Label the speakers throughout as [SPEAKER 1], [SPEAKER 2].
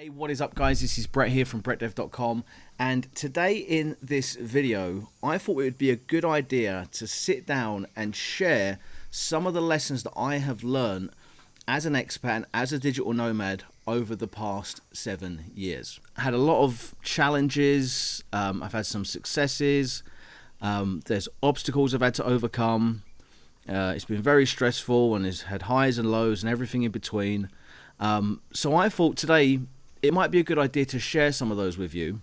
[SPEAKER 1] Hey, what is up guys? This is Brett here from brettdev.com, and today in this video I thought it would be a good idea to sit down and share some of the lessons that I have learned as an expat and as a digital nomad over the past 7 years. I had a lot of challenges, I've had some successes, there's obstacles I've had to overcome. It's been very stressful and it's had highs and lows and everything in between. So I thought today it might be a good idea to share some of those with you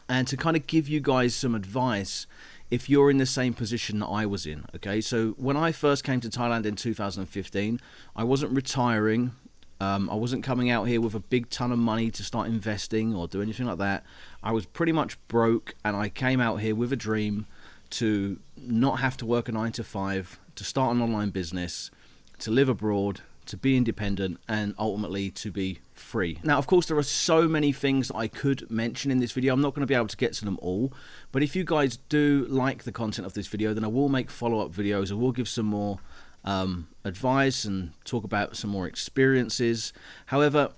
[SPEAKER 1] and to kind of give you guys some advice if you're in the same position that I was in. Okay, so when I first came to Thailand in 2015, I wasn't retiring. I wasn't coming out here with a big ton of money to start investing or do anything like that. I was pretty much broke, and I came out here with a dream to not have to work a 9 to 5, to start an online business, to live abroad, to be independent, and ultimately to be free. Now, of course, there are so many things that I could mention in this video. I'm not going to be able to get to them all, but if you guys do like the content of this video, then I will make follow-up videos. I will give some more advice and talk about some more experiences. However,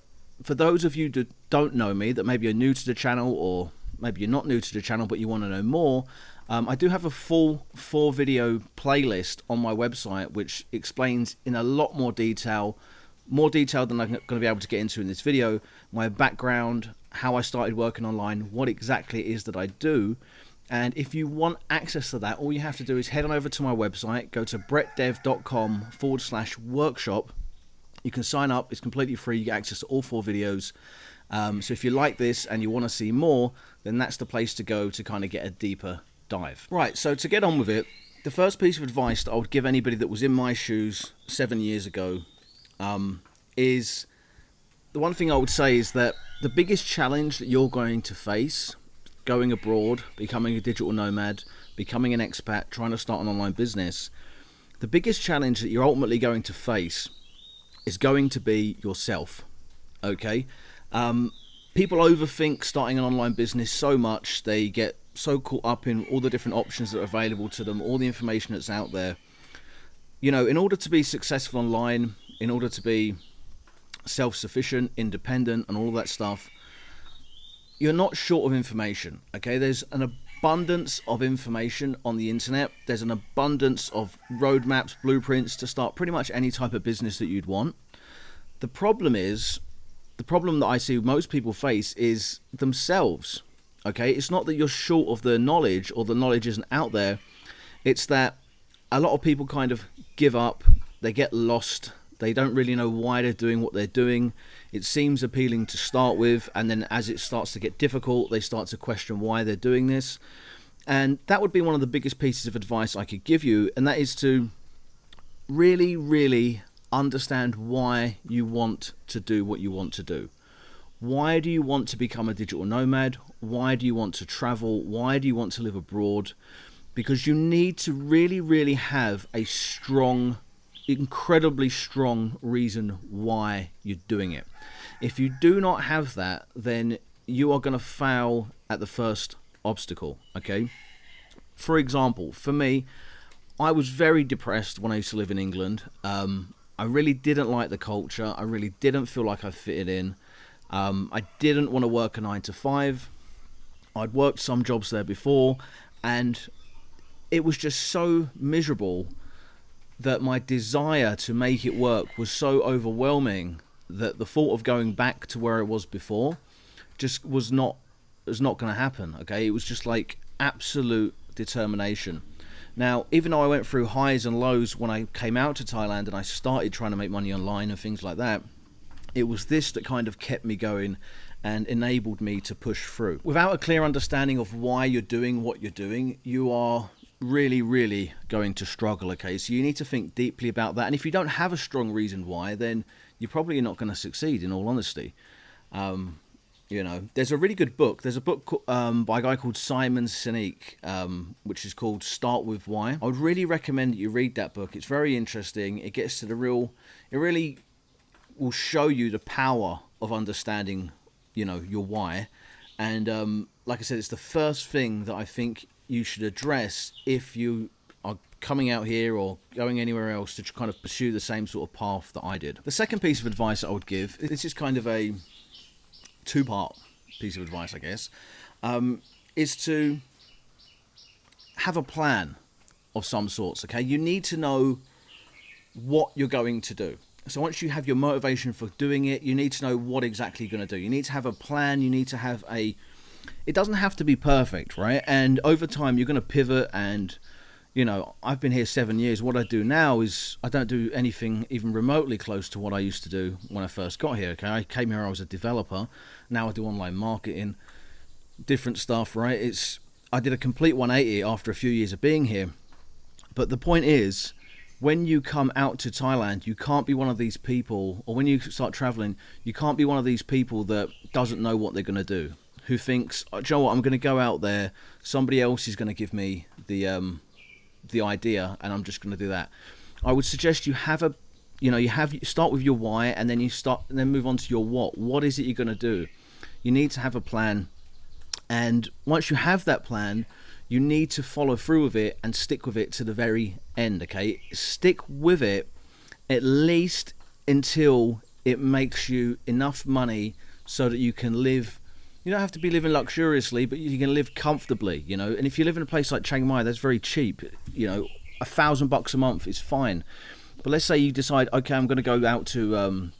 [SPEAKER 1] for those of you that don't know me, that maybe are new to the channel, or maybe you're not new to the channel but you want to know more, I do have a full 4-video playlist on my website which explains in a lot more detail than I'm going to be able to get into in this video, my background, how I started working online, what exactly it is that I do. And if you want access to that, all you have to do is head on over to my website, go to brettdev.com/workshop. You can sign up, it's completely free, you get access to all 4 videos. So if you like this and you want to see more, then that's the place to go to kind of get a deeper dive. Right, so to get on with it, the first piece of advice that I would give anybody that was in my shoes 7 years ago is, the one thing I would say is that the biggest challenge that you're going to face going abroad, becoming a digital nomad, becoming an expat, trying to start an online business, the biggest challenge that you're ultimately going to face is going to be yourself. Okay, people overthink starting an online business so much. They get so caught up in all the different options that are available to them, all the information that's out there. You know, in order to be successful online, in order to be self-sufficient, independent, and all of that stuff, you're not short of information. Okay, there's an abundance of information on the internet. There's an abundance of roadmaps, blueprints to start pretty much any type of business that you'd want. The problem that I see most people face is themselves. Okay, it's not that you're short of the knowledge or the knowledge isn't out there. It's that a lot of people kind of give up, they get lost, they don't really know why they're doing what they're doing. It seems appealing to start with, and then as it starts to get difficult, they start to question why they're doing this. And that would be one of the biggest pieces of advice I could give you, and that is to really understand why you want to do what you want to do. Why do you want to become a digital nomad? Why do you want to travel? Why do you want to live abroad? Because you need to really have a strong, incredibly strong reason why you're doing it. If you do not have that, then you are going to fail at the first obstacle. Okay, for example, for me, I was very depressed when I used to live in England. I really didn't like the culture. I really didn't feel like I fitted in. I didn't want to work a 9 to 5. I'd worked some jobs there before, and it was just so miserable that my desire to make it work was so overwhelming that the thought of going back to where it was before just was not going to happen. Okay, it was just like absolute determination. Now, even though I went through highs and lows when I came out to Thailand and I started trying to make money online and things like that, it was this that kind of kept me going and enabled me to push through. Without a clear understanding of why you're doing what you're doing, you are really going to struggle. Okay, so you need to think deeply about that, and if you don't have a strong reason why, then you're probably not going to succeed, in all honesty. You know, there's a really good book. There's a book by a guy called Simon Sinek, which is called Start With Why. I would really recommend that you read that book. It's very interesting. It gets to the real, it really will show you the power of understanding, you know, your why. And like I said, it's the first thing that I think you should address if you are coming out here or going anywhere else to kind of pursue the same sort of path that I did. The second piece of advice I would give, this is kind of a two-part piece of advice, I guess, is to have a plan of some sorts. Okay, you need to know what you're going to do. So once you have your motivation for doing it, you need to know what exactly you're going to do. You need to have a plan. You need to have it doesn't have to be perfect, right? And over time, you're going to pivot. And, you know, I've been here 7 years. What I do now is I don't do anything even remotely close to what I used to do when I first got here. Okay, I came here, I was a developer. Now I do online marketing, different stuff, right? I did a complete 180 after a few years of being here. But the point is, when you come out to Thailand, you can't be one of these people, or when you start traveling, you can't be one of these people that doesn't know what they're going to do, who thinks, oh, do you know what, I'm going to go out there, somebody else is going to give me the idea, and I'm just going to do that. I would suggest you start with your why, and then then move on to your what. What is it you're going to do? You need to have a plan, and once you have that plan, you need to follow through with it and stick with it to the very end, okay? Stick with it at least until it makes you enough money so that you can live. You don't have to be living luxuriously, but you can live comfortably, you know? And if you live in a place like Chiang Mai, that's very cheap. You know, $1,000 a month is fine. But let's say you decide, okay, I'm going to go out to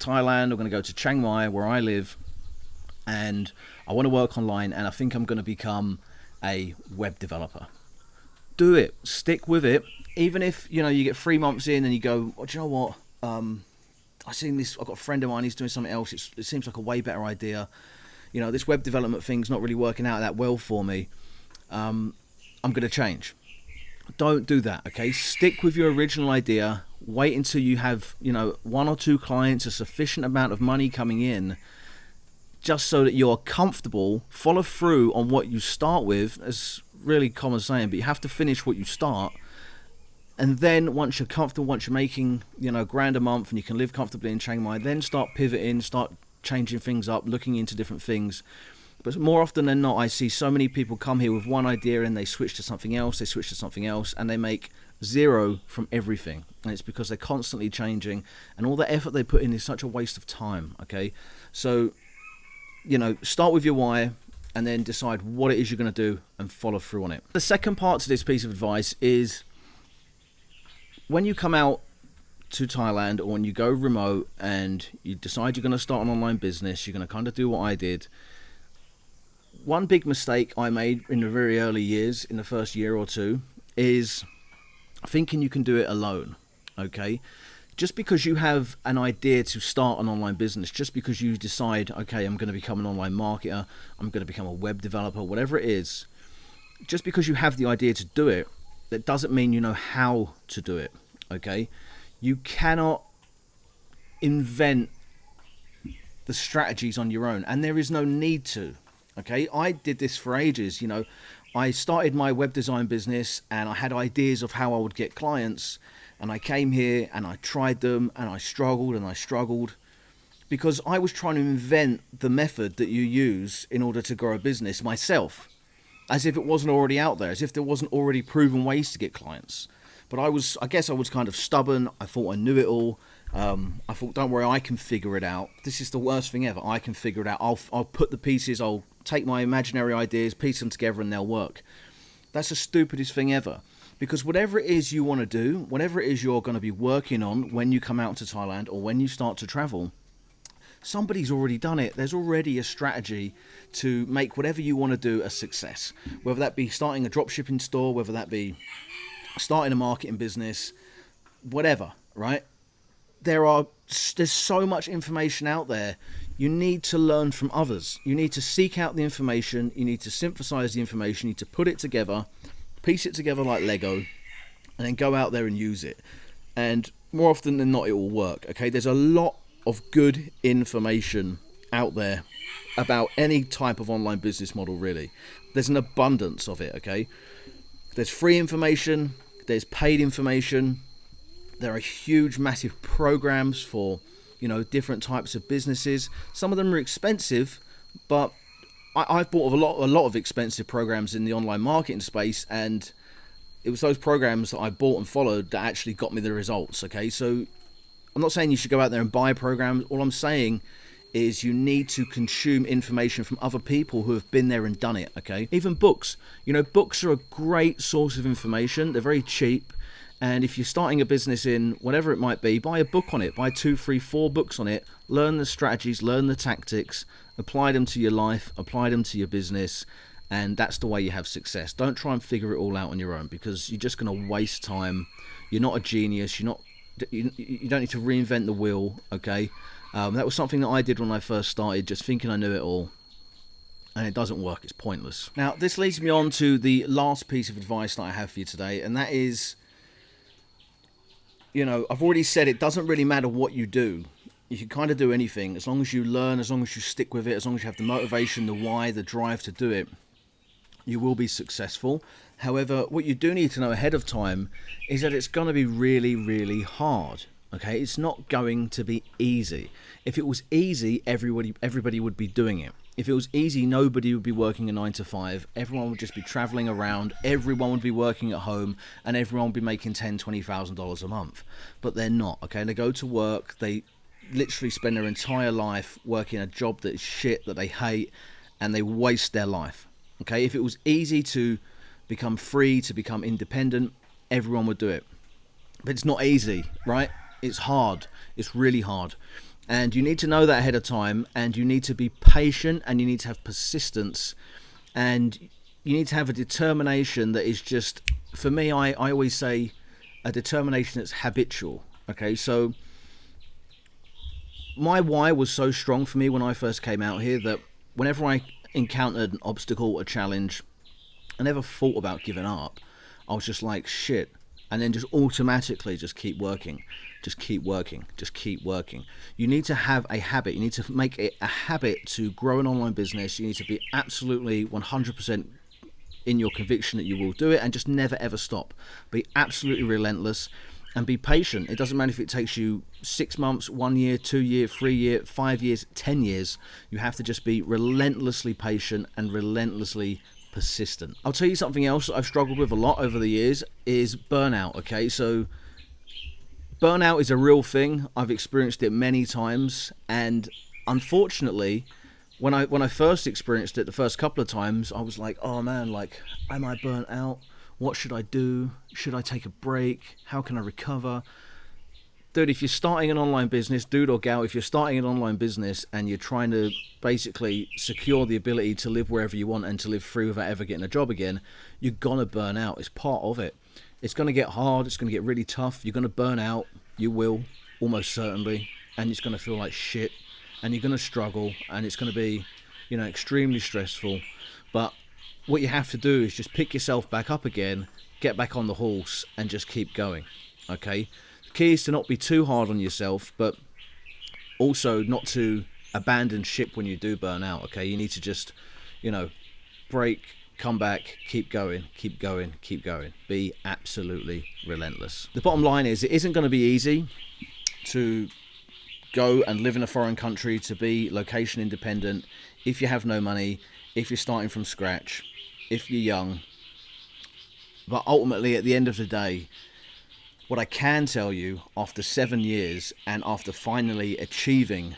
[SPEAKER 1] Thailand, I'm going to go to Chiang Mai, where I live, and I want to work online, and I think I'm going to become a web developer. Do it. Stick with it. Even if, you know, you get 3 months in and you go, oh, do you know what? I've seen this. I've got a friend of mine. He's doing something else. It seems like a way better idea. You know, this web development thing's not really working out that well for me. I'm going to change. Don't do that. Okay. Stick with your original idea. Wait until you have, you know, 1 or 2 clients, a sufficient amount of money coming in, just so that you're comfortable. Follow through on what you start with. It's really common saying, but you have to finish what you start. And then once you're comfortable, once you're making, you know, $1,000 a month and you can live comfortably in Chiang Mai, then start pivoting, start changing things up, looking into different things. But more often than not, I see so many people come here with one idea and they switch to something else, and they make zero from everything. And it's because they're constantly changing, and all the effort they put in is such a waste of time, okay? So, you know, start with your why and then decide what it is you're going to do and follow through on it. The second part to this piece of advice is when you come out to Thailand, or when you go remote and you decide you're going to start an online business, you're going to kind of do what I did. One big mistake I made in the very early years, in the first year or two, is thinking you can do it alone, okay? Just because you have an idea to start an online business, just because you decide, okay, I'm going to become an online marketer, I'm going to become a web developer, whatever it is, just because you have the idea to do it, that doesn't mean you know how to do it, okay? You cannot invent the strategies on your own, and there is no need to, okay? I did this for ages, you know. I started my web design business and I had ideas of how I would get clients. And I came here and I tried them and I struggled because I was trying to invent the method that you use in order to grow a business myself, as if it wasn't already out there, as if there wasn't already proven ways to get clients. But I guess I was kind of stubborn. I thought I knew it all. I thought, don't worry, I can figure it out. This is the worst thing ever. I can figure it out. I'll put the pieces, I'll take my imaginary ideas, piece them together, and they'll work. That's the stupidest thing ever. Because whatever it is you want to do, whatever it is you're going to be working on when you come out to Thailand or when you start to travel, somebody's already done it. There's already a strategy to make whatever you want to do a success. Whether that be starting a dropshipping store, whether that be starting a marketing business, whatever, right? There's so much information out there. You need to learn from others. You need to seek out the information. You need to synthesize the information. You need to put it together, piece it together like Lego, and then go out there and use it. And more often than not, it will work, okay? There's a lot of good information out there about any type of online business model, really. There's an abundance of it, okay? There's free information, there's paid information. There are huge, massive programs for, you know, different types of businesses. Some of them are expensive, but I've bought a lot of expensive programs in the online marketing space, and it was those programs that I bought and followed that actually got me the results, okay? So I'm not saying you should go out there and buy programs. All I'm saying is you need to consume information from other people who have been there and done it, okay? Even books. You know, books are a great source of information. They're very cheap. And if you're starting a business in whatever it might be, buy a book on it. Buy 2, 3, 4 books on it. Learn the strategies, learn the tactics, apply them to your life, apply them to your business, and that's the way you have success. Don't try and figure it all out on your own, because you're just going to waste time. You're not a genius. You don't need to reinvent the wheel, okay? That was something that I did when I first started, just thinking I knew it all. And it doesn't work. It's pointless. Now, this leads me on to the last piece of advice that I have for you today, and that is, you know, I've already said it doesn't really matter what you do. You can kind of do anything. As long as you learn, as long as you stick with it, as long as you have the motivation, the why, the drive to do it, you will be successful. However, what you do need to know ahead of time is that it's going to be really, really hard. Okay, it's not going to be easy. If it was easy, everybody would be doing it. If it was easy, nobody would be working a 9 to 5. Everyone would just be traveling around. Everyone would be working at home, and everyone would be making $10,000-$20,000 a month. But they're not. Okay, they go to work. They literally spend their entire life working a job that is shit, that they hate, and they waste their life. Okay, if it was easy to become free, to become independent, everyone would do it. But it's not easy, right? It's hard. It's really hard. And you need to know that ahead of time, and you need to be patient, and you need to have persistence, and you need to have a determination that is just, for me, I always say a determination that's habitual. Okay, so my why was so strong for me when I first came out here that whenever I encountered an obstacle, a challenge, I never thought about giving up. I was just like, shit. And then just automatically just keep working. Just keep working. Just keep working. You need to have a habit. You need to make it a habit to grow an online business. You need to be absolutely 100% in your conviction that you will do it, and just never ever stop. Be absolutely relentless and be patient. It doesn't matter if it takes you 6 months, 1 year, 2 year, 3 year, 5 years, 10 years. You have to just be relentlessly patient and relentlessly persistent. I'll tell you something else that I've struggled with a lot over the years is burnout. Okay, so burnout is a real thing. I've experienced it many times, and unfortunately, when I first experienced it the first couple of times, I was like, oh man, like, am I burnt out? What should I do? Should I take a break? How can I recover? Dude, if you're starting an online business, dude or gal, if you're starting an online business and you're trying to basically secure the ability to live wherever you want and to live free without ever getting a job again, you're going to burn out. It's part of it. It's going to get hard. It's going to get really tough. You're going to burn out. You will, almost certainly. And it's going to feel like shit. And you're going to struggle. And it's going to be, you know, extremely stressful. But what you have to do is just pick yourself back up again, get back on the horse, and just keep going. Okay? Key is to not be too hard on yourself, but also not to abandon ship when you do burn out. Okay, you need to just, you know, break, come back, keep going, keep going, keep going. Be absolutely relentless. The bottom line is, it isn't going to be easy to go and live in a foreign country, to be location independent, if you have no money, if you're starting from scratch, if you're young. But ultimately, at the end of the day, what I can tell you, after 7 years and after finally achieving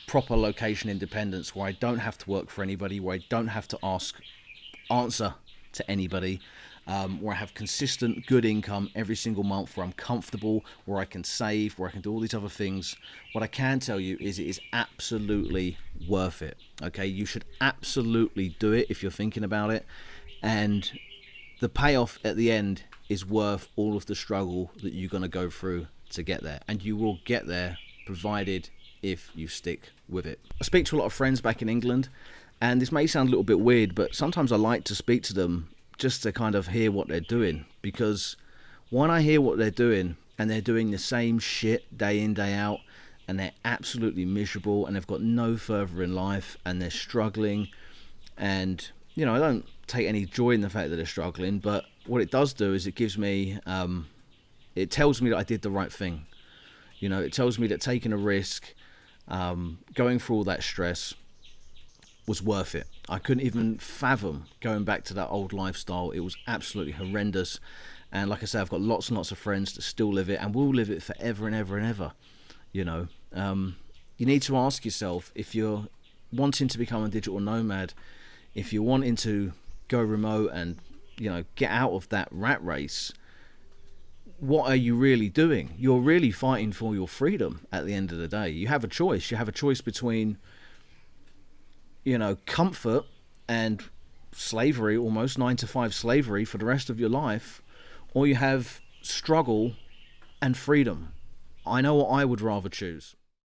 [SPEAKER 1] proper location independence, where I don't have to work for anybody, where I don't have to answer to anybody, where I have consistent good income every single month, where I'm comfortable, where I can save, where I can do all these other things, what I can tell you is it is absolutely worth it. Okay, you should absolutely do it if you're thinking about it, and the payoff at the end is worth all of the struggle that you're going to go through to get there. And you will get there, provided if you stick with it. I speak to a lot of friends back in England, and this may sound a little bit weird, but sometimes I like to speak to them just to kind of hear what they're doing. Because when I hear what they're doing, and they're doing the same shit day in, day out, and they're absolutely miserable, and they've got no further in life, and they're struggling, and, you know, I don't take any joy in the fact that they're struggling, but what it does do is it gives me, it tells me that I did the right thing. You know, it tells me that taking a risk, going through all that stress was worth it. I couldn't even fathom going back to that old lifestyle. It was absolutely horrendous. And like I say, I've got lots and lots of friends that still live it and will live it forever and ever and ever. You know, You need to ask yourself, if you're wanting to become a digital nomad, if you're wanting to go remote and, get out of that rat race, what are you really doing? You're really fighting for your freedom at the end of the day. You have a choice. You have a choice between, comfort and slavery, almost 9 to 5 slavery for the rest of your life, or you have struggle and freedom. I know what I would rather choose.